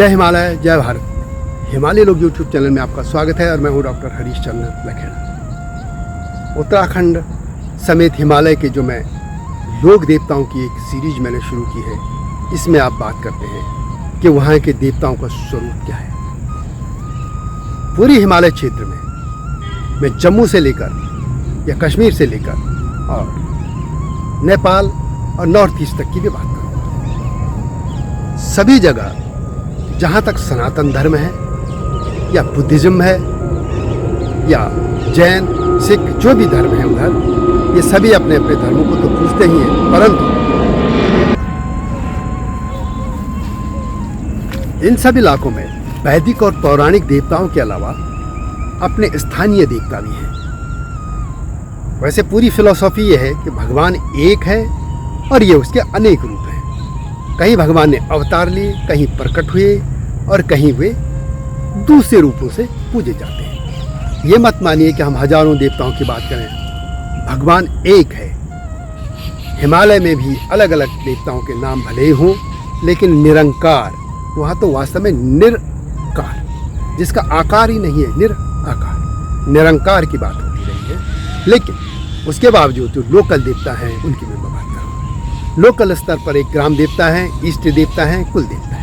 जय हिमालय, जय भारत। हिमालय लोग यूट्यूब चैनल में आपका स्वागत है और मैं हूँ डॉक्टर हरीश चंद्र लखेड़ा। उत्तराखंड समेत हिमालय के जो मैं लोक देवताओं की एक सीरीज मैंने शुरू की है, इसमें आप बात करते हैं कि वहाँ के देवताओं का स्वरूप क्या है। पूरी हिमालय क्षेत्र में मैं जम्मू से लेकर या कश्मीर से लेकर और नेपाल और नॉर्थ ईस्ट तक की भी बात करूँगा। सभी जगह जहाँ तक सनातन धर्म है या बुद्धिज्म है या जैन सिख जो भी धर्म है उधर, ये सभी अपने अपने धर्मों को तो पूजते ही हैं, परंतु इन सभी इलाकों में वैदिक और पौराणिक देवताओं के अलावा अपने स्थानीय देवता भी हैं। वैसे पूरी फिलॉसफी ये है कि भगवान एक है और ये उसके अनेक रूप हैं। कहीं भगवान ने अवतार लिए, कहीं प्रकट हुए और कहीं वे दूसरे रूपों से पूजे जाते हैं। ये मत मानिए कि हम हजारों देवताओं की बात करें, भगवान एक है। हिमालय में भी अलग अलग देवताओं के नाम भले ही हों, लेकिन निरंकार, वहाँ तो वास्तव में निरकार, जिसका आकार ही नहीं है, निराकार, निरंकार की बात होती रही है। लेकिन उसके बावजूद जो लोकल देवता हैं उनकी मैं बात कर रहा हूँ। लोकल स्तर पर एक ग्राम देवता है, इष्ट देवता है, कुल देवता है।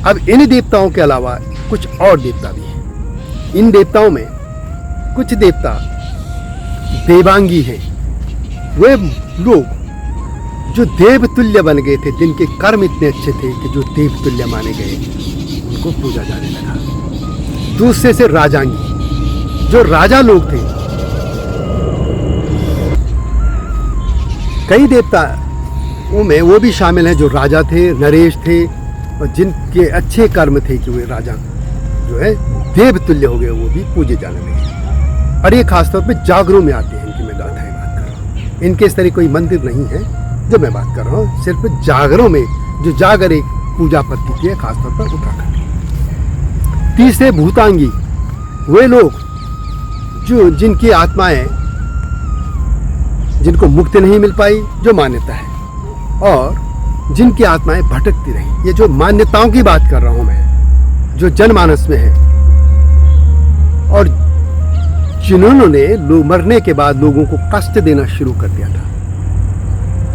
अब इन देवताओं के अलावा कुछ और देवता भी हैं। इन देवताओं में कुछ देवता देवांगी हैं। वे लोग जो देवतुल्य बन गए थे, जिनके कर्म इतने अच्छे थे कि जो देवतुल्य माने गए, उनको पूजा जाने लगा। दूसरे से राजांगी, जो राजा लोग थे। कई देवताओं में वो भी शामिल हैं जो राजा थे, नरेश थे, और जिनके अच्छे कर्म थे कि वे राजा जो है देवतुल्य हो गए, वो भी पूजे जाने लगे। और ये खासतौर पे जागरों में आते हैं, इनकी मैं गाथाएं बात कर रहा हूँ। इनके इस तरह कोई मंदिर नहीं है जो मैं बात कर रहा हूँ, सिर्फ जागरों में जो जागर एक पूजा पद्धति है, खासतौर पर उत्तराखंड। तीसरे भूतांगी, वे लोग जो जिनकी आत्माएं, जिनको मुक्ति नहीं मिल पाई, जो मान्यता है, और जिनकी आत्माएं भटकती रही। ये जो मान्यताओं की बात कर रहा हूं मैं, जो जनमानस में है, और जिन्होंने मरने के बाद लोगों को कष्ट देना शुरू कर दिया था,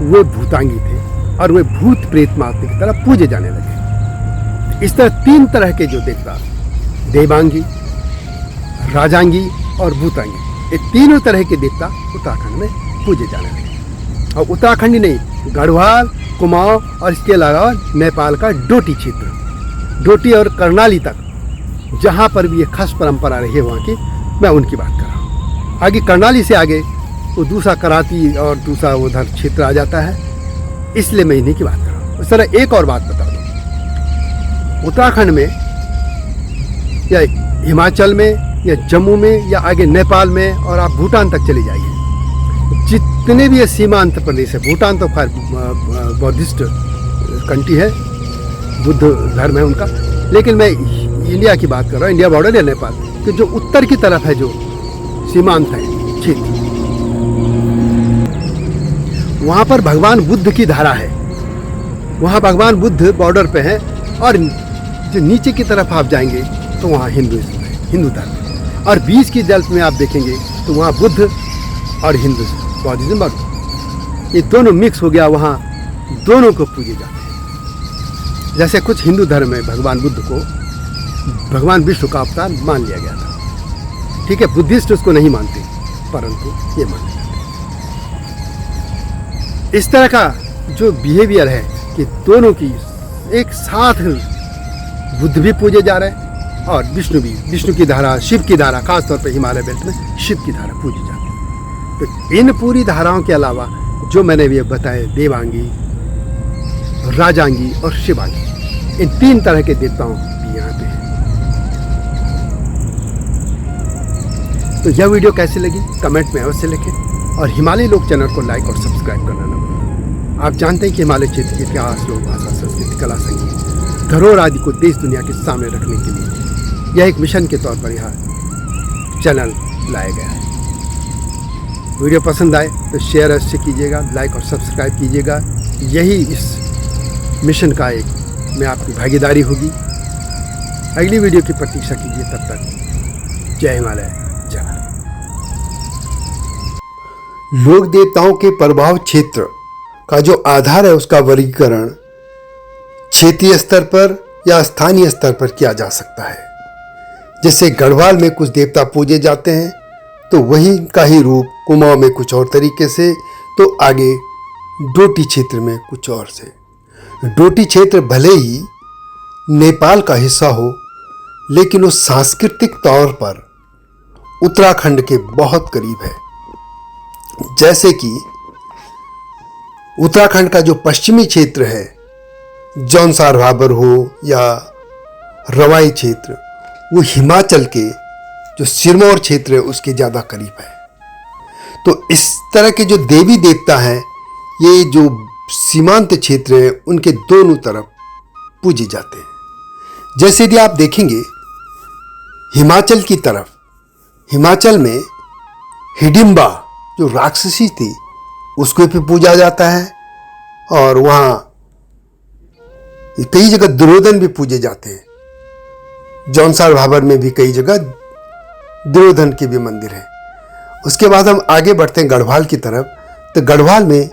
वे भूतांगी थे और वे भूत प्रेत मात्र की तरह पूजे जाने लगे। इस तरह तीन तरह के जो देवता, देवांगी, राजांगी और भूतांगी, ये तीनों तरह के देवता उत्तराखंड में पूजे जाने लगे। और उत्तराखंड ही नहीं, गढ़वाल, कुमाऊं और इसके अलावा नेपाल का डोटी क्षेत्र, डोटी और कर्णाली तक, जहाँ पर भी ये खास परंपरा रही है वहाँ की, मैं उनकी बात कर रहा हूँ। आगे कर्णाली से आगे वो दूसरा कराती और दूसरा उधर क्षेत्र आ जाता है, इसलिए मैं इन्हीं की बात कर रहा हूँ। इस तरह एक और बात बता दूँ, उत्तराखंड में या हिमाचल में या जम्मू में या आगे नेपाल में और आप भूटान तक चले जाइए, जितने भी ये सीमांत प्रदेश है, भूटान तो खैर बौद्धिस्ट कंट्री है, बुद्ध धर्म है उनका, लेकिन मैं इंडिया की बात कर रहा हूँ, इंडिया बॉर्डर या नेपाल कि जो उत्तर की तरफ है, जो सीमांत है क्षेत्र, वहाँ पर भगवान बुद्ध की धारा है। वहाँ भगवान बुद्ध बॉर्डर पे है, और जो नीचे की तरफ आप जाएंगे तो वहाँ हिंदुइज्म है, हिंदू धर्म। और बीच की जल्प में आप देखेंगे तो वहाँ बुद्ध और हिंदुइज्म, बौद्धिज्म, और ये दोनों मिक्स हो गया, वहाँ दोनों को पूजे जाते हैं। जैसे कुछ हिंदू धर्म में भगवान बुद्ध को भगवान विष्णु का अवतार मान लिया गया था। ठीक है, बुद्धिस्ट उसको नहीं मानते, परंतु ये माने जाते हैं। इस तरह का जो बिहेवियर है कि दोनों की एक साथ, बुद्ध भी पूजे जा रहे हैं और विष्णु भी, विष्णु की धारा, शिव की धारा, खासतौर पर हिमालय बेल्ट में शिव की धारा पूजी जाती है। तो इन पूरी धाराओं के अलावा जो मैंने भी बताए, देवांगी, राजांगी और शिवांगी, इन तीन तरह के देवताओं भी यहाँ पे हैं। तो यह वीडियो कैसी लगी कमेंट में अवश्य लिखें, और हिमालय लोक चैनल को लाइक और सब्सक्राइब करना न भूलें। आप जानते हैं कि हिमालय क्षेत्र के इतिहास, लोक भाषा, संस्कृति, कला, संगीत, धरोहर आदि को देश दुनिया के सामने रखने के लिए यह एक मिशन के तौर पर यहाँ चैनल लाया गया है। वीडियो पसंद आए तो शेयर अवश्य कीजिएगा, लाइक और सब्सक्राइब कीजिएगा। यही इस मिशन का एक में आपकी भागीदारी होगी। अगली वीडियो की प्रतीक्षा कीजिए। तब तक जय हिमालय, जय भारत। लोक देवताओं के प्रभाव क्षेत्र का जो आधार है उसका वर्गीकरण क्षेत्रीय स्तर पर या स्थानीय स्तर पर किया जा सकता है। जैसे गढ़वाल में कुछ देवता पूजे जाते हैं तो वही का ही रूप कुमाऊं में कुछ और तरीके से, तो आगे डोटी क्षेत्र में कुछ और से। डोटी क्षेत्र भले ही नेपाल का हिस्सा हो लेकिन वो सांस्कृतिक तौर पर उत्तराखंड के बहुत करीब है। जैसे कि उत्तराखंड का जो पश्चिमी क्षेत्र है, जौनसार भाबर हो या रवाई क्षेत्र, वो हिमाचल के जो सिरमौर क्षेत्र है उसके ज़्यादा करीब है। तो इस तरह के जो देवी देवता हैं, ये जो सीमांत क्षेत्र है उनके दोनों तरफ पूजे जाते हैं। जैसे यदि आप देखेंगे हिमाचल की तरफ, हिमाचल में हिडिंबा जो राक्षसी थी उसको भी पूजा जाता है, और वहाँ कई जगह दुर्योधन भी पूजे जाते हैं। जौनसार भाबर में भी कई जगह दुर्योधन के भी मंदिर है। उसके बाद हम आगे बढ़ते हैं गढ़वाल की तरफ, तो गढ़वाल में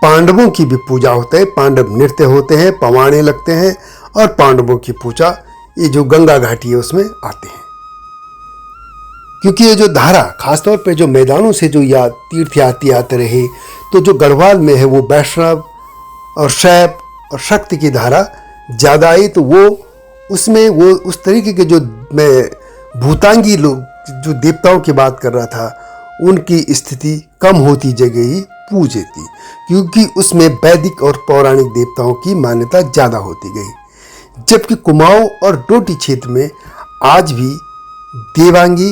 पांडवों की भी पूजा होता है। पांडव नृत्य होते हैं, पवाड़े लगते हैं और पांडवों की पूजा ये जो गंगा घाटी है उसमें आते हैं। क्योंकि ये जो धारा खासतौर पे जो मैदानों से जो तीर्थ यात्री आते रहे, तो जो गढ़वाल में है वो वैष्णव और शैव और शक्ति की धारा ज़्यादा आई, तो वो उसमें वो उस तरीके के जो मैं भूतांगी लोग जो देवताओं की बात कर रहा था उनकी स्थिति कम होती जगह ही पूजे थी, क्योंकि उसमें वैदिक और पौराणिक देवताओं की मान्यता ज़्यादा होती गई। जबकि कुमाऊं और डोटी क्षेत्र में आज भी देवांगी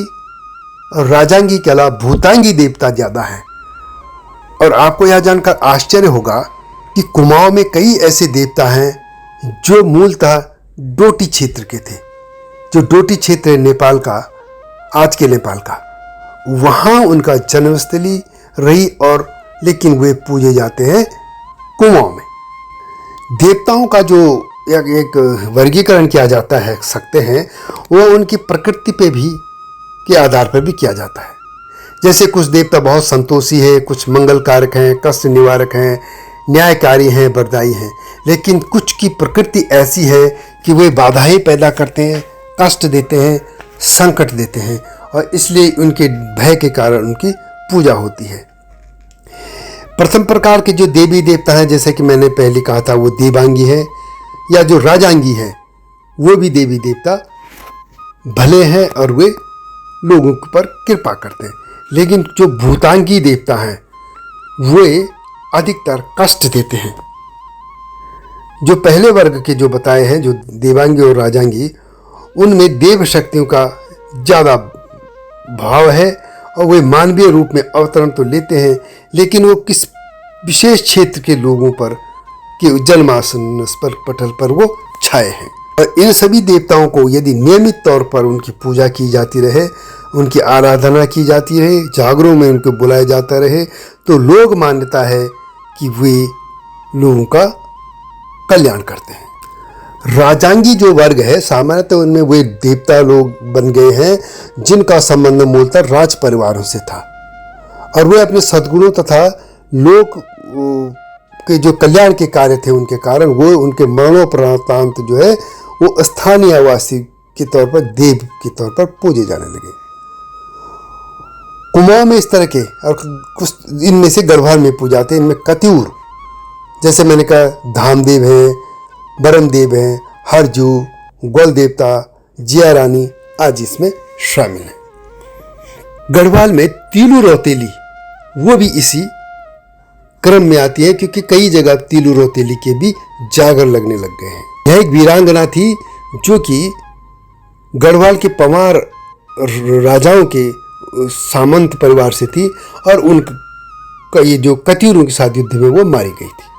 और राजांगी के अलावा भूतांगी देवता ज़्यादा हैं। और आपको यह जानकर आश्चर्य होगा कि कुमाऊं में कई ऐसे देवता हैं जो मूलतः डोटी क्षेत्र के थे। जो डोटी क्षेत्र है नेपाल का, आज के नेपाल का, वहाँ उनका जन्मस्थली रही, और लेकिन वे पूजे जाते हैं कुमाऊं में। देवताओं का जो एक वर्गीकरण किया जाता है सकते हैं, वो उनकी प्रकृति पे भी के आधार पर भी किया जाता है। जैसे कुछ देवता बहुत संतोषी है, कुछ मंगल कारक हैं, कष्ट निवारक हैं, न्यायकारी हैं, वरदायी हैं, लेकिन कुछ की प्रकृति ऐसी है कि वे बाधाएं पैदा करते हैं, कष्ट देते हैं, संकट देते हैं, और इसलिए उनके भय के कारण उनकी पूजा होती है। प्रथम प्रकार के जो देवी देवता हैं, जैसे कि मैंने पहले कहा था, वो देवांगी है या जो राजांगी है, वो भी देवी देवता भले हैं और वे लोगों पर कृपा करते हैं। लेकिन जो भूतांगी देवता हैं वे अधिकतर कष्ट देते हैं। जो पहले वर्ग के जो बताए हैं, जो देवांगी और राजांगी, उनमें देव शक्तियों का ज़्यादा भाव है और वे मानवीय रूप में अवतरण तो लेते हैं, लेकिन वो किस विशेष क्षेत्र के लोगों पर के जन्मासन पर पटल पर वो छाए हैं। और इन सभी देवताओं को यदि नियमित तौर पर उनकी पूजा की जाती रहे, उनकी आराधना की जाती रहे, जागरों में उनको बुलाया जाता रहे, तो लोग मान्यता है कि वे लोगों का कल्याण करते हैं। राजांगी जो वर्ग है, सामान्यतः उनमें वे देवता लोग बन गए हैं जिनका संबंध मूलतः राज परिवारों से था, और वे अपने सद्गुणों तथा लोक के जो कल्याण के कार्य थे उनके कारण वो उनके मरणोपरांत जो है वो स्थानीय आवासी के तौर पर देव के तौर पर पूजे जाने लगे। कुमाऊं में इस तरह के और कुछ इनमें से गढ़वाल में पूजाते हैं। इनमें कतियूर, जैसे मैंने कहा, धामदेव हैं, बरमदेव हैं, हरजू, गोल देवता, जिया रानी आज इसमें शामिल हैं। गढ़वाल में तीलू रौतेली वो भी इसी क्रम में आती है, क्योंकि कई जगह तीलू रौतेली के भी जागर लगने लग गए हैं। यह एक वीरांगना थी जो कि गढ़वाल के पवार राजाओं के सामंत परिवार से थी, और उनका ये जो कतियूरों के साथ युद्ध में वो मारी गई थी।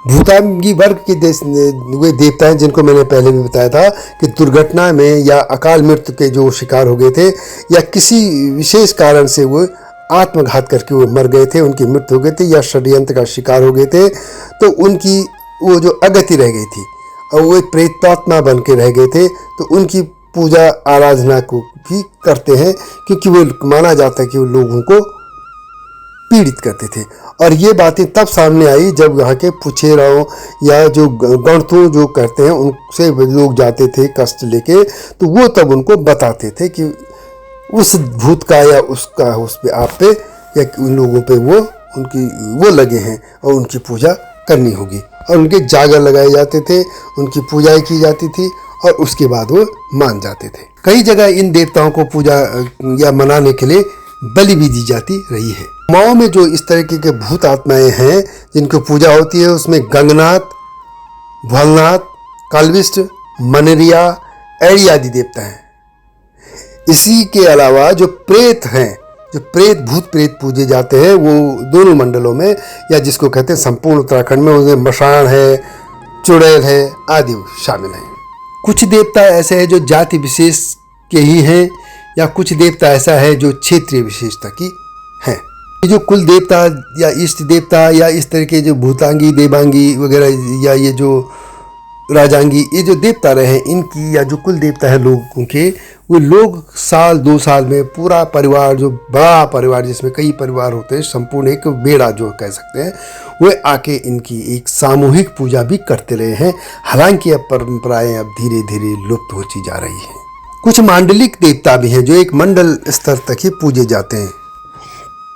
भूतांगी वर्ग के वे देवता हैं जिनको मैंने पहले भी बताया था कि दुर्घटना में या अकाल मृत्यु के जो शिकार हो गए थे, या किसी विशेष कारण से वो आत्मघात करके वो मर गए थे, उनकी मृत्यु हो गई थी, या षड्यंत्र का शिकार हो गए थे, तो उनकी वो जो अगति रह गई थी, और वो एक प्रेतात्मा बन के रह गए थे, तो उनकी पूजा आराधना को भी करते हैं, क्योंकि वो माना जाता है कि वो लोगों को पीड़ित करते थे। और ये बातें तब सामने आई जब यहाँ के पुछेराओं या जो गणतों जो करते हैं उनसे लोग जाते थे कष्ट लेके, तो वो तब उनको बताते थे कि उस भूत का या उसका उस पे आप पे या उन लोगों पे वो लगे हैं और उनकी पूजा करनी होगी। और उनके जागर लगाए जाते थे, उनकी पूजाएं की जाती थी और उसके बाद वो मान जाते थे। कई जगह इन देवताओं को पूजा या मनाने के लिए बलि भी दी जाती रही है। कुमाऊं में जो इस तरीके के भूत आत्माएं हैं जिनकी पूजा होती है, उसमें गंगनाथ, भोलनाथ, कालविष्ट, मनरिया, एड़ी आदि देवता हैं। इसी के अलावा जो प्रेत हैं, जो भूत प्रेत पूजे जाते हैं, वो दोनों मंडलों में या जिसको कहते हैं संपूर्ण उत्तराखंड में, उसमें मशाण है, चुड़ैल है आदि शामिल हैं। कुछ देवता ऐसे हैं जो जाति विशेष के ही हैं, या कुछ देवता ऐसा है जो क्षेत्रीय विशेषता की हैं। ये जो कुल देवता या इष्ट देवता या इस तरह के जो भूतांगी, देवांगी वगैरह या ये जो राजांगी, ये जो देवता रहे हैं, इनकी या जो कुल देवता है लोगों के, वो लोग साल 2 साल में पूरा परिवार, जो बड़ा परिवार जिसमें कई परिवार होते हैं, संपूर्ण एक बेड़ा जो कह सकते हैं, वो आके इनकी एक सामूहिक पूजा भी करते रहे हैं। हालांकि अब परंपराएं अब धीरे धीरे लुप्त होती जा रही हैं। कुछ मांडलिक देवता भी हैं जो एक मंडल स्तर तक ही पूजे जाते हैं।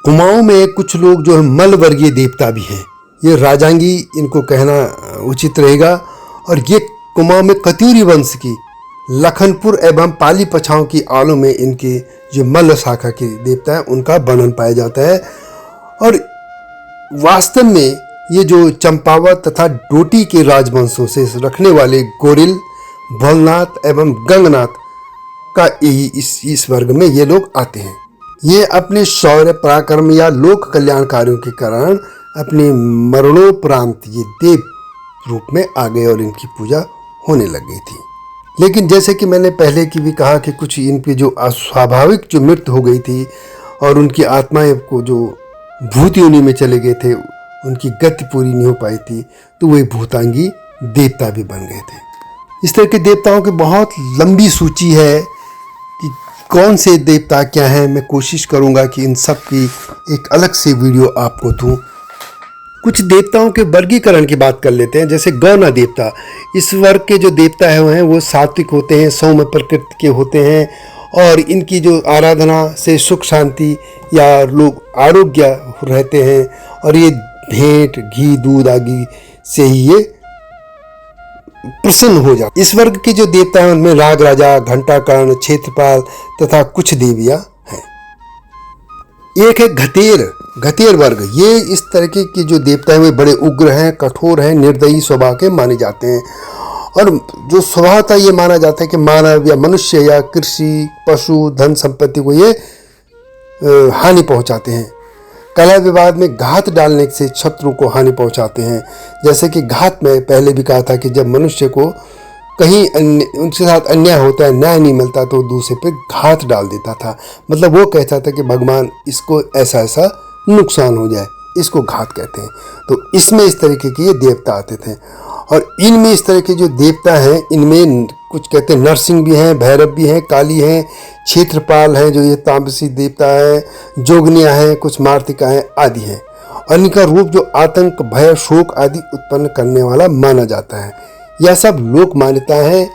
कुमाऊं में कुछ लोग जो है मल वर्गीय देवता भी हैं, ये राजांगी इनको कहना उचित रहेगा। और ये कुमाऊं में कत्यूरी वंश की लखनपुर एवं पाली पछाओं की आलों में इनके जो मल्ल शाखा के देवता हैं उनका वर्णन पाया जाता है। और वास्तव में ये जो चंपावत तथा डोटी के राजवंशों से रखने वाले गोरिल, भोलनाथ एवं गंगनाथ का इस वर्ग में ये लोग आते हैं। ये अपने शौर्य, पराक्रम या लोक कल्याण कार्यों के कारण अपने मरणोपरांत ये देव रूप में आ गए और इनकी पूजा होने लग गई थी। लेकिन जैसे कि मैंने पहले की भी कहा कि कुछ इन पे जो अस्वाभाविक जो मृत्यु हो गई थी और उनकी आत्माएं को जो भूत योनि में चले गए थे, उनकी गति पूरी नहीं हो पाई थी, तो वे भूतांगी देवता भी बन गए थे। इस तरह के देवताओं की बहुत लंबी सूची है कि कौन से देवता क्या हैं। मैं कोशिश करूंगा कि इन सब की एक अलग से वीडियो आपको दूं। कुछ देवताओं के वर्गीकरण की बात कर लेते हैं। जैसे गौना देवता, इस वर्ग के जो देवता हैं वो सात्विक होते हैं, सौम्य प्रकृति के होते हैं और इनकी जो आराधना से सुख शांति या लोग आरोग्य रहते हैं। और ये भेंट, घी, दूध आदि से ही ये प्रसन्न हो जाते। इस वर्ग के जो देवता हैं उनमें राग राजा, घंटाकर्ण, क्षेत्रपाल तथा कुछ देवियां हैं। एक है घतेर वर्ग। ये इस तरीके के जो देवता हैं वे बड़े उग्र हैं, कठोर हैं, निर्दयी स्वभाव के माने जाते हैं। और जो स्वभावतः ये माना जाता है कि मानव या मनुष्य या कृषि, पशु, धन संपत्ति को ये हानि पहुंचाते हैं। कलह विवाद में घात डालने से शत्रु को हानि पहुंचाते हैं। जैसे कि घात में पहले भी कहा था कि जब मनुष्य को कहीं उनके साथ अन्याय होता है, न्याय नहीं मिलता, तो दूसरे पे घात डाल देता था। मतलब वो कहता था कि भगवान इसको ऐसा ऐसा नुकसान हो जाए, इसको घात कहते हैं। तो इसमें इस तरीके के ये देवता आते थे। और इनमें इस तरह के जो देवता हैं, इनमें कुछ कहते हैं नरसिंह भी हैं, भैरव भी हैं, काली हैं, क्षेत्रपाल हैं जो ये तामसी देवता है, जोगनिया हैं, कुछ मार्तिका हैं आदि हैं। और इनका रूप जो आतंक, भय, शोक आदि उत्पन्न करने वाला माना जाता है। यह सब लोक मान्यता है,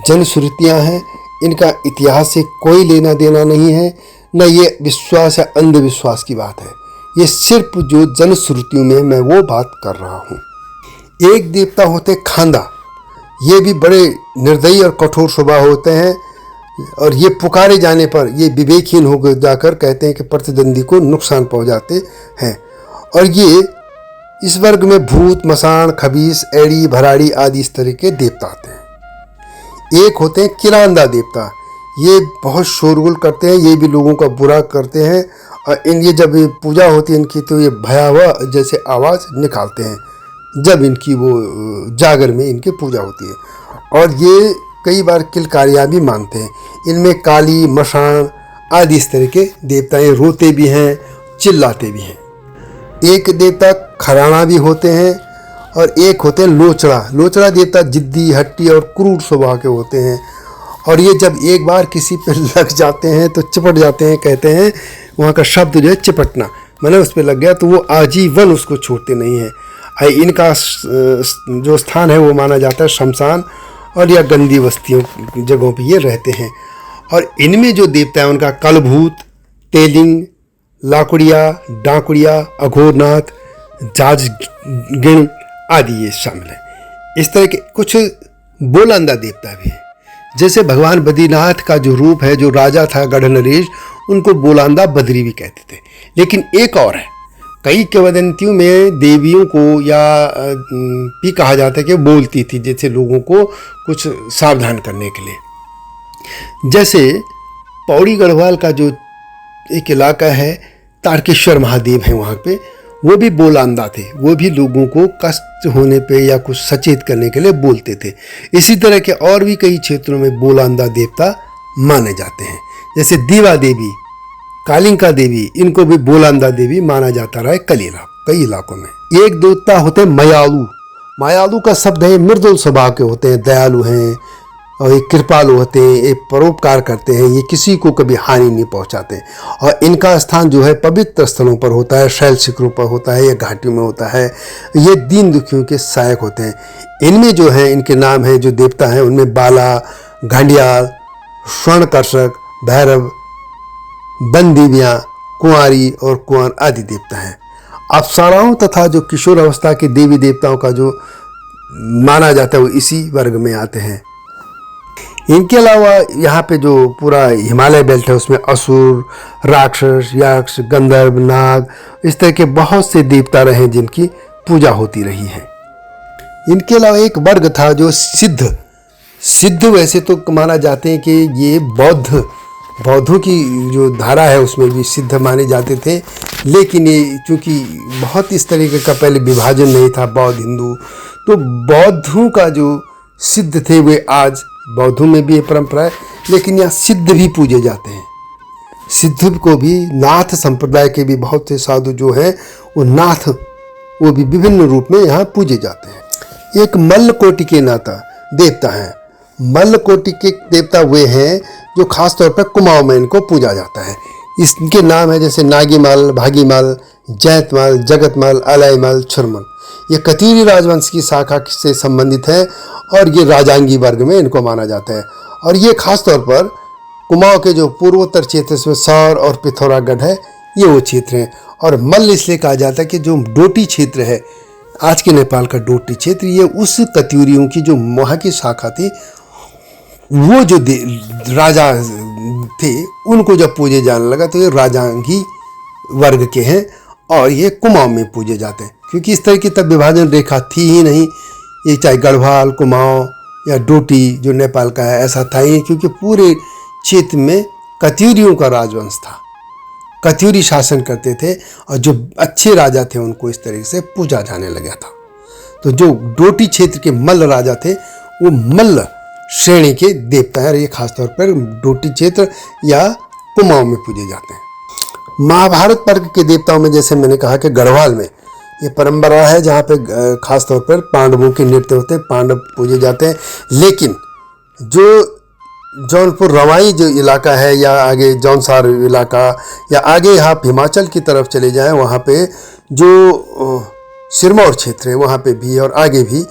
जनश्रुतियाँ हैं। इनका इतिहास से कोई लेना देना नहीं है, न ये विश्वास या अंधविश्वास की बात है। ये सिर्फ जो जनश्रुतियों में मैं वो बात कर रहा हूँ। एक देवता होते खांदा। ये भी बड़े निर्दयी और कठोर स्वभाव होते हैं और ये पुकारे जाने पर ये विवेकहीन हो जाकर कहते हैं कि प्रतिद्वंदी को नुकसान पहुंचाते हैं। और ये इस वर्ग में भूत, मसान, खबीस, एड़ी, भराड़ी आदि इस तरह के देवता आते हैं। एक होते हैं किरांदा देवता। ये बहुत शोरगुल करते हैं, ये भी लोगों का बुरा करते हैं। और ये जब पूजा होती है इनकी तो ये भयावह जैसे आवाज़ निकालते हैं जब इनकी वो जागर में इनकी पूजा होती है। और ये कई बार किलकारियाँ भी मानते हैं। इनमें काली, मशान आदि इस तरह के देवताएं रोते भी हैं, चिल्लाते भी हैं। एक देवता खराना भी होते हैं और एक होते हैं लोचड़ा। लोचड़ा देवता जिद्दी, हट्टी और क्रूर स्वभाव के होते हैं, और ये जब एक बार किसी पे लग जाते हैं तो चिपट जाते हैं। कहते हैं वहाँ का शब्द जो है चिपटना, मैंने उस पर लग गया तो वो आजीवन उसको छोड़ते नहीं हैं। इनका जो स्थान है वो माना जाता है शमशान और या गंदी बस्तियों जगहों पे ये रहते हैं। और इनमें जो देवता है उनका कलभूत, तेलिंग, लाकुड़िया, डाकुड़िया, अघोरनाथ, जाजगिण आदि ये शामिल है। इस तरह के कुछ बोलंदा देवता भी हैं, जैसे भगवान बद्रीनाथ का जो रूप है, जो राजा था गढ़नरेश, उनको बोलांदा बद्री भी कहते थे। लेकिन एक और है, कई किंवदंतियों में देवियों को या भी कहा जाता है कि बोलती थी, जैसे लोगों को कुछ सावधान करने के लिए। जैसे पौड़ी गढ़वाल का जो एक इलाका है, तारकेश्वर महादेव है वहाँ पे, वो भी बोलांदा थे। वो भी लोगों को कष्ट होने पे या कुछ सचेत करने के लिए बोलते थे। इसी तरह के और भी कई क्षेत्रों में बोलांदा देवता माने जाते हैं, जैसे दीवा देवी, कालिंका देवी, इनको भी बोलांदा देवी माना जाता रहा है कई इलाकों में। एक देवता होते हैं मायालु। मायालु का शब्द है मृदुल स्वभाव के होते हैं, दयालु हैं और ये कृपालु होते हैं, ये परोपकार करते हैं, ये किसी को कभी हानि नहीं पहुंचाते। और इनका स्थान जो है पवित्र स्थलों पर होता है, शैल शिखरों पर होता है या घाटियों में होता है। ये दीन दुखियों के सहायक होते हैं। इनमें जो है इनके नाम है जो देवता हैं उनमें बाला, घंडियाल, स्वर्णकर्षक, भैरव, बंदीवियाँ, कुंवारी और कुंवर आदि देवता हैं। अप्सराओं तथा जो किशोर अवस्था के देवी देवताओं का जो माना जाता है वो इसी वर्ग में आते हैं। इनके अलावा यहाँ पे जो पूरा हिमालय बेल्ट है उसमें असुर, राक्षस, यक्ष, गंधर्व, नाग, इस तरह के बहुत से देवता रहे जिनकी पूजा होती रही है। इनके अलावा एक वर्ग था जो सिद्ध वैसे तो माना जाते हैं कि ये बौद्धों की जो धारा है उसमें भी सिद्ध माने जाते थे। लेकिन ये चूँकि बहुत इस तरीके का पहले विभाजन नहीं था बौद्ध हिंदू, तो बौद्धों का जो सिद्ध थे वे आज बौद्धों में भी ये परंपरा है, लेकिन यहाँ सिद्ध भी पूजे जाते हैं। सिद्ध को भी नाथ संप्रदाय के भी बहुत से साधु जो हैं वो नाथ, वो भी विभिन्न रूप में यहाँ पूजे जाते हैं। एक मल्ल कोटि के देवता हैं। मल्ल कोटि के देवता वे हैं जो खास तौर पर कुमाऊं में इनको पूजा जाता है। इसके नाम है जैसे नागीमल, भागीमल, जैतमल, जगतमल, अलाईमल, छुरमल। ये कतीरी राजवंश की शाखा से संबंधित है और ये राजांगी वर्ग में इनको माना जाता है। और ये खास तौर पर कुमाऊं के जो पूर्वोत्तर क्षेत्र में सौर और पिथौरागढ़ है, ये वो क्षेत्र हैं। और मल्ल इसलिए कहा जाता है कि जो डोटी क्षेत्र है, आज के नेपाल का डोटी क्षेत्र, ये उस कत्यूरियों की जो वहाँ की शाखा थी, वो जो राजा थे उनको जब पूजे जाने लगा तो ये राजांगी वर्ग के हैं और ये कुमाऊं में पूजे जाते हैं। क्योंकि इस तरह की तब विभाजन रेखा थी ही नहीं, ये चाहे गढ़वाल, कुमाऊं या डोटी जो नेपाल का है ऐसा था ही, क्योंकि पूरे क्षेत्र में कत्यूरियों का राजवंश था। कत्यूरी शासन करते थे और जो अच्छे राजा थे उनको इस तरीके से पूजा जाने लगा था। तो जो डोटी क्षेत्र के मल्ल राजा थे वो मल्ल श्रेणी के देवता हैं। ये खासतौर पर डोटी क्षेत्र या कुमाऊं में पूजे जाते हैं। महाभारत वर्ग के देवताओं में जैसे मैंने कहा कि गढ़वाल में ये परंपरा है जहाँ पे खासतौर पर पांडवों के नृत्य होते हैं, पांडव पूजे जाते हैं। लेकिन जो जौनपुर रवाई जो इलाका है या आगे जौनसार इलाका या आगे आप हिमाचल की तरफ चले जाएं, वहाँ पे जो सिरमौर क्षेत्र है वहाँ पे भी और आगे भी,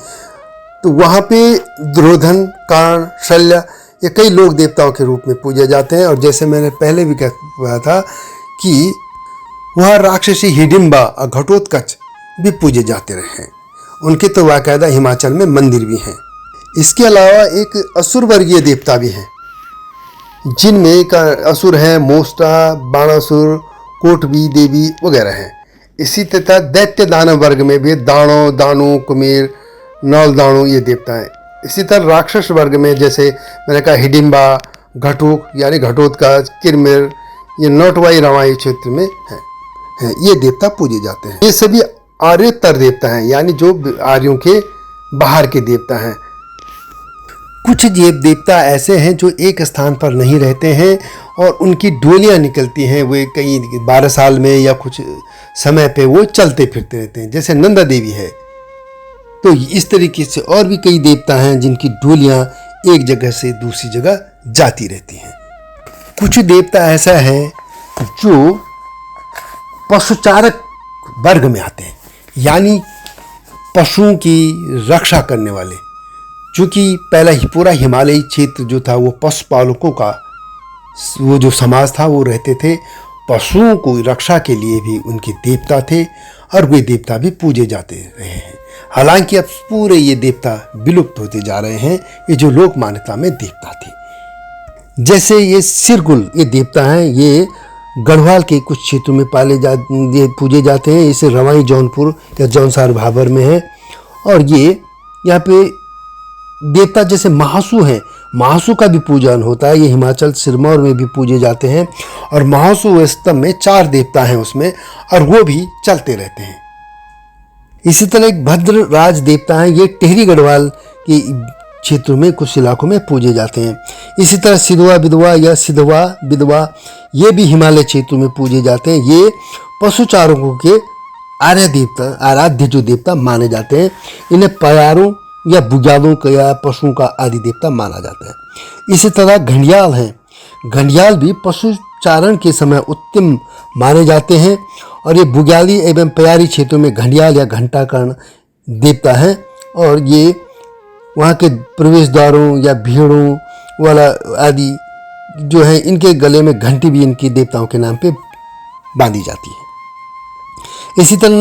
तो वहाँ पे दुर्योधन, कर्ण, शल्य ये कई लोक देवताओं के रूप में पूजे जाते हैं। और जैसे मैंने पहले भी कहा था कि वहाँ राक्षसी हिडिंबा और घटोत्कच भी पूजे जाते रहे हैं। उनके तो बाकायदा हिमाचल में मंदिर भी हैं। इसके अलावा एक असुर वर्गीय देवता भी हैं, जिनमें एक असुर हैं मोष्टा, बाणासुर, कोटवी देवी वगैरह हैं। इसी तरह दैत्य दानव वर्ग में भी दाणो, दानु, कुमीर, नौल दाणु ये देवता हैं। इसी तरह राक्षस वर्ग में जैसे मैंने कहा हिडिंबा, घटोक यानी घटोत्कच, किरमिर, ये नौटवाई रवाई क्षेत्र में हैं। ये देवता पूजे जाते हैं। ये सभी आर्योत्तर देवता हैं, यानी जो आर्यों के बाहर के देवता हैं। कुछ देवता ऐसे हैं जो एक स्थान पर नहीं रहते हैं और उनकी डोलियां निकलती हैं, वे कई 12 साल में या कुछ समय पे वो चलते फिरते रहते हैं। जैसे नंदा देवी है, तो इस तरीके से और भी कई देवता हैं जिनकी डोलियां एक जगह से दूसरी जगह जाती रहती हैं। कुछ देवता ऐसा है जो पशुचारक वर्ग में आते हैं, यानी पशुओं की रक्षा करने वाले। चूँकि पहला ही पूरा हिमालयी क्षेत्र जो था वो पशुपालकों का वो जो समाज था वो रहते थे। पशुओं को रक्षा के लिए भी उनके देवता थे और वे देवता भी पूजे जाते रहे हैं। हालांकि अब पूरे ये देवता विलुप्त होते जा रहे हैं, ये जो लोक मान्यता में देवता थे। जैसे ये सिरगुल ये देवता हैं, ये गढ़वाल के कुछ क्षेत्रों में पूजे जाते हैं। इसे रवाई जौनपुर या जौनसार भाबर में है। और ये यहाँ पे देवता जैसे महासू हैं, महासू का भी पूजन होता है। ये हिमाचल सिरमौर में भी पूजे जाते हैं। और महासू स्तंभ में 4 देवता हैं उसमें, और वो भी चलते रहते हैं। इसी तरह एक भद्र राज देवता हैं, ये टिहरी गढ़वाल के क्षेत्रों में कुछ इलाकों में पूजे जाते हैं। इसी तरह सिधवा विधवा या सिधवा विधवा ये भी हिमालय क्षेत्रों में पूजे जाते हैं। ये पशुचारकों के आराध्य जो देवता माने जाते हैं। इन्हें प्यारों या बुग्यालों का या पशुओं का आदि देवता माना जाता है। इसी तरह घंडियाल हैं, घंडियाल भी पशुचारण के समय उत्तम माने जाते हैं। और ये बुग्याली एवं प्यारी क्षेत्रों में घंडियाल या घंटाकर्ण देवता हैं। और ये वहाँ के प्रवेश द्वारों या भीड़ों वाला आदि जो है, इनके गले में घंटी भी इनकी देवताओं के नाम पे बांधी जाती है। इसी तरह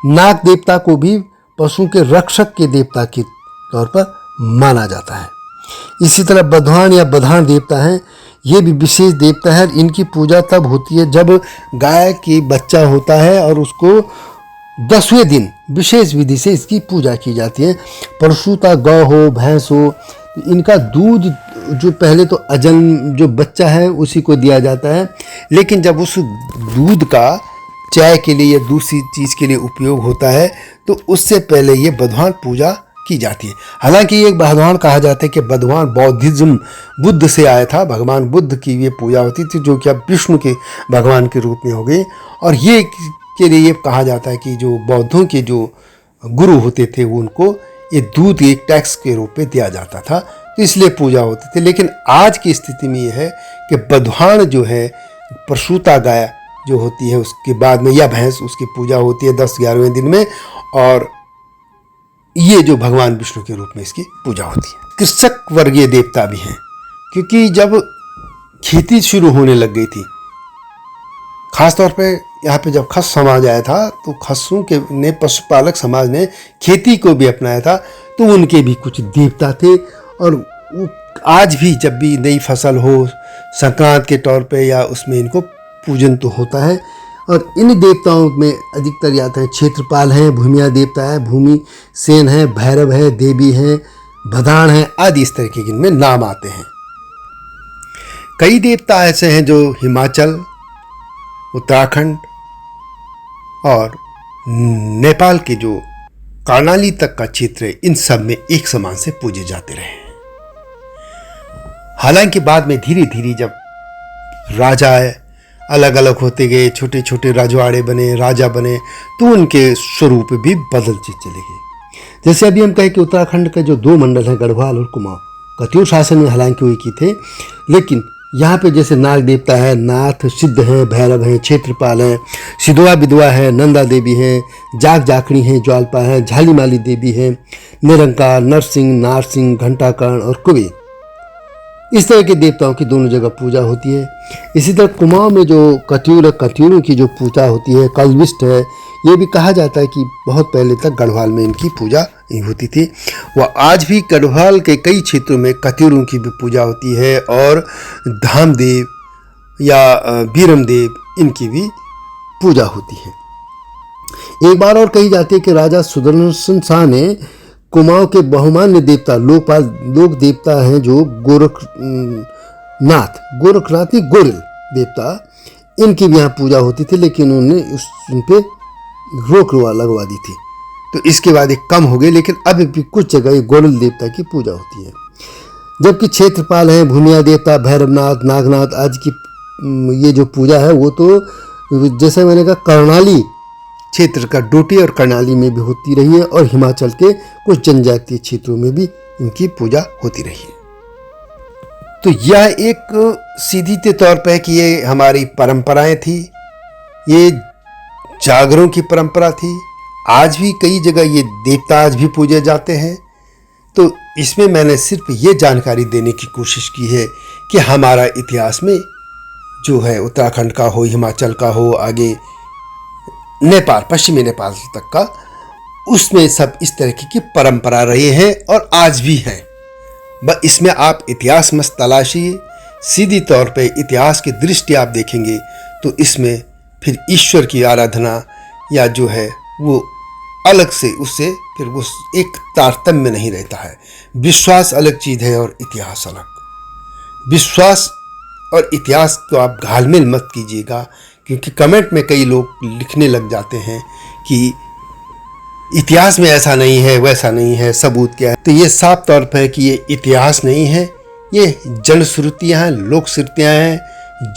नाग देवता को भी पशुओं के रक्षक के देवता के तौर पर माना जाता है। इसी तरह बधवान या बधान देवता हैं, ये भी विशेष देवता है। इनकी पूजा तब होती है जब गाय की बच्चा होता है और उसको 10वें दिन विशेष विधि से इसकी पूजा की जाती है। परशुता गौ हो भैंस हो, इनका दूध जो पहले तो अजन्म जो बच्चा है उसी को दिया जाता है, लेकिन जब उस दूध का चाय के लिए या दूसरी चीज़ के लिए उपयोग होता है तो उससे पहले ये बधवान पूजा की जाती है। हालांकि ये बधवान कहा जाता है कि बधवान बौद्धिज्म बुद्ध से आया था। भगवान बुद्ध की ये पूजा होती थी, जो कि अब विष्णु के भगवान के रूप में हो गई। और ये के लिए ये कहा जाता है कि जो बौद्धों के जो गुरु होते थे वो उनको ये दूध एक टैक्स के रूप में दिया जाता था, तो इसलिए पूजा होती थी। लेकिन आज की स्थिति में ये है कि बधवान जो है प्रसूता गाय जो होती है उसके बाद में, या भैंस, उसकी पूजा होती है 10-11वें दिन में। और ये जो भगवान विष्णु के रूप में इसकी पूजा होती है। कृषक वर्गीय देवता भी हैं, क्योंकि जब खेती शुरू होने लग गई थी, खासतौर पे यहाँ पे जब खस समाज आया था तो खसों के ने पशुपालक समाज ने खेती को भी अपनाया था, तो उनके भी कुछ देवता थे। और आज भी जब भी नई फसल हो संक्रांत के तौर पे या उसमें इनको पूजन तो होता है। और इन देवताओं में अधिकतर याद है क्षेत्रपाल हैं, भूमिया देवता है, भूमि सेन है, भैरव है, देवी हैं, भदान है आदि इस तरीके के इनमें नाम आते हैं। कई देवता ऐसे हैं जो हिमाचल, उत्तराखंड और नेपाल के जो कर्णाली तक का क्षेत्र है, इन सब में एक समान से पूजे जाते रहे। हालांकि बाद में धीरे धीरे जब राजा अलग अलग होते गए, छोटे छोटे राजवाड़े बने, राजा बने, तो उनके स्वरूप भी बदलते चले गए। जैसे अभी हम कहें कि उत्तराखंड का जो 2 मंडल हैं, गढ़वाल और कुमाऊं, कत्यूर शासन में हालांकि वही की थे, लेकिन यहाँ पे जैसे नाग देवता है, नाथ, सिद्ध हैं, भैरव हैं, क्षेत्रपाल हैं, सिधवा विधवा है, नंदा देवी हैं, जाग जाखड़ी हैं, ज्वालपा हैं, झालीमाली देवी हैं, निरंकार, नरसिंह, नारसिंह, घंटाकर्ण और कुबेर, इस तरह के देवताओं की दोनों जगह पूजा होती है। इसी तरह कुमाऊं में जो कत्यूरों की जो पूजा होती है, कल्विष्ट है, ये भी कहा जाता है कि बहुत पहले तक गढ़वाल में इनकी पूजा होती थी। वह आज भी गढ़वाल के कई क्षेत्रों में कत्यूरों की भी पूजा होती है, और धामदेव या बीरमदेव इनकी भी पूजा होती है। एक बार और कही जाती है कि राजा सुदर्शन शाह ने कुमाऊं के बहुमान्य देवता लोक देवता हैं जो गोरखनाथ ही गोरिल देवता, इनकी भी यहाँ पूजा होती थी, लेकिन उन्होंने उन पर रोक लगवा दी थी, तो इसके बाद एक कम हो गई। लेकिन अब भी कुछ जगह ये गोरिल देवता की पूजा होती है। जबकि क्षेत्रपाल हैं, भूमिया देवता, भैरवनाथ, नागनाथ आज की ये जो पूजा है वो तो जैसे मैंने कहा कर्णाली क्षेत्र का डोटी और करनाली में भी होती रही है और हिमाचल के कुछ जनजातीय क्षेत्रों में भी इनकी पूजा होती रही है। तो यह एक सीधे तौर पर कि ये हमारी परंपराएं थी, ये जागरों की परंपरा थी। आज भी कई जगह ये देवता आज भी पूजे जाते हैं। तो इसमें मैंने सिर्फ ये जानकारी देने की कोशिश की है कि हमारा इतिहास में जो है उत्तराखंड का हो, हिमाचल का हो, आगे नेपाल, पश्चिमी नेपाल तक का, उसमें सब इस तरह की परंपरा रहे हैं और आज भी है। बस इसमें आप इतिहास मत तलाशिए, सीधी तौर पे इतिहास की दृष्टि आप देखेंगे तो इसमें फिर ईश्वर की आराधना या जो है वो अलग से, उससे फिर वो एक तारतम्य नहीं रहता है। विश्वास अलग चीज़ है और इतिहास अलग। विश्वास और इतिहास को आप घालमेल मत कीजिएगा, क्योंकि कमेंट में कई लोग लिखने लग जाते हैं कि इतिहास में ऐसा नहीं है, वैसा नहीं है, सबूत क्या है। तो ये साफ तौर पर है कि ये इतिहास नहीं है, ये जनश्रुतियाँ हैं, लोक श्रुतियाँ हैं।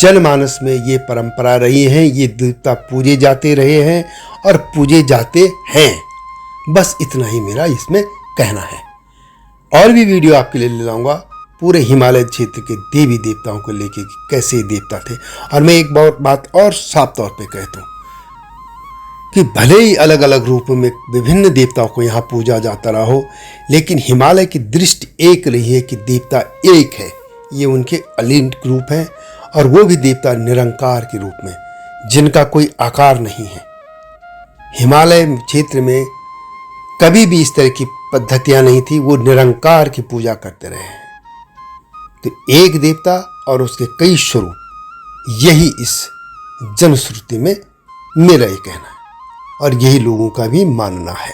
जनमानस में ये परंपरा रही है, ये देवता पूजे जाते रहे हैं और पूजे जाते हैं। बस इतना ही मेरा इसमें कहना है। और भी वीडियो आपके लिए ले लाऊंगा पूरे हिमालय क्षेत्र के देवी देवताओं को लेके, कैसे देवता थे। और मैं एक बात और साफ तौर पे कहता हूँ कि भले ही अलग अलग रूपों में विभिन्न देवताओं को यहाँ पूजा जाता रहा हो, लेकिन हिमालय की दृष्टि एक रही है कि देवता एक है। ये उनके अलिंद रूप हैं और वो भी देवता निरंकार के रूप में, जिनका कोई आकार नहीं है। हिमालय क्षेत्र में कभी भी इस तरह की पद्धतियां नहीं थी, वो निरंकार की पूजा करते रहे हैं। तो एक देवता और उसके कई स्वरूप, यही इस जनश्रुति में मेरा ये कहना है और यही लोगों का भी मानना है।